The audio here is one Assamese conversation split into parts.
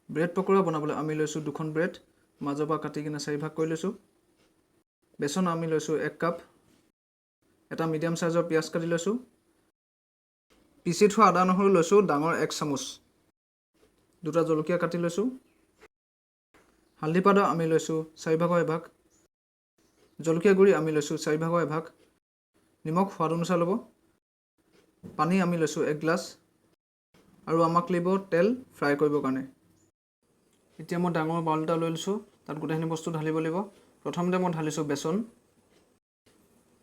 ব্ৰেড পকৰা বনাবলৈ আমি লৈছোঁ 2খন ব্ৰেড মাজৰ পৰা কাটি কিনে 4 ভাগ কৰি লৈছোঁ। বেচন আমি লৈছোঁ 1 কাপ। এটা মিডিয়াম সাইজৰ পিয়াজ কাটি লৈছোঁ। পিচি থোৱা আদা নহৰু লৈছোঁ ডাঙৰ 1 চামুচ। দুটা জলকীয়া কাটি লৈছোঁ। হালধি পাউডাৰ আমি লৈছোঁ 4 ভাগৰ 1 ভাগ। জলকীয়া গুড়ি আমি লৈছোঁ 4 ভাগৰ 1 ভাগ। নিমখ সোৱাদ অনুসাৰে ল'ব। পানী আমি লৈছোঁ 1 গ্লাছ। আৰু আমাক লাগিব তেল ফ্ৰাই কৰিবৰ কাৰণে। এতিয়া মই ডাঙৰ বাউল এটা লৈ লৈছোঁ। তাত গোটেইখিনি বস্তু ঢালিব লাগিব। প্ৰথমতে মই ঢালিছোঁ বেচন।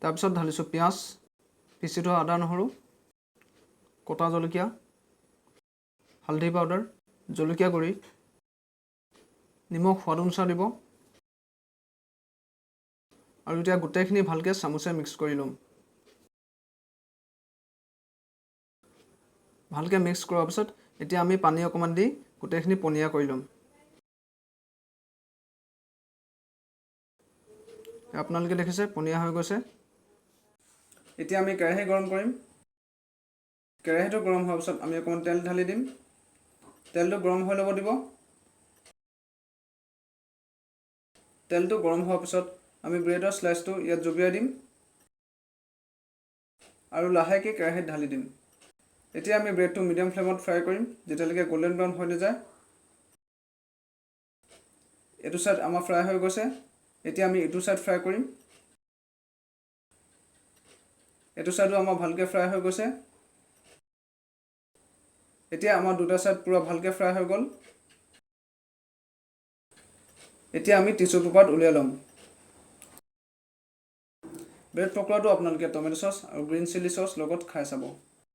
তাৰপিছত ঢালিছোঁ পিঁয়াজ, পিচি থোৱা আদা নহৰু, কটা জলকীয়া, হালধি পাউডাৰ, জলকীয়া গুড়ি, নিমখ সোৱাদ অনুসাৰে দিব। আৰু এতিয়া গোটেইখিনি ভালকৈ চামুচে মিক্স কৰি ল'ম। ভালকৈ মিক্স কৰাৰ পিছত এতিয়া আমি পানী অকণমান দি গোটেইখিনি পনীয়া কৰি ল'ম। আপোনালোকে দেখিছে পনীয়া হৈ গৈছে। এতিয়া আমি কেৰাহী গৰম কৰিম। কেৰাহীটো গৰম হোৱাৰ পিছত আমি অকণমান তেল ঢালি দিম। তেলটো গৰম হৈ ল'ব দিব। তেলটো গৰম হোৱাৰ পিছত আমি ব্ৰেডৰ স্লাইচটো ইয়াত জবিয়াই দিম আৰু লাহেকৈ কেৰাহীত ঢালি দিম। এতিয়া আমি ব্ৰেডটো মিডিয়াম ফ্লেমত ফ্ৰাই কৰিম যেতিয়ালৈকে গল্ডেন ব্ৰাউন হৈ নাযায়। এইটো ছাইড আমাৰ ফ্ৰাই হৈ গৈছে। এতিয়া আমি এইটো ছাইড ফ্ৰাই কৰিম। এইটো ছাইডো আমাৰ ভালকৈ ফ্ৰাই হৈ গৈছে। এতিয়া আমাৰ দুটা ছাইড পুৰা ভালকৈ ফ্ৰাই হৈ গ'ল। এতিয়া আমি টিছু পেপাৰত উলিয়াই ল'ম। ব্ৰেড পকৰাটো আপোনালোকে টমেটো চচ আৰু গ্ৰীণ চিলি চচ লগত খাই চাব।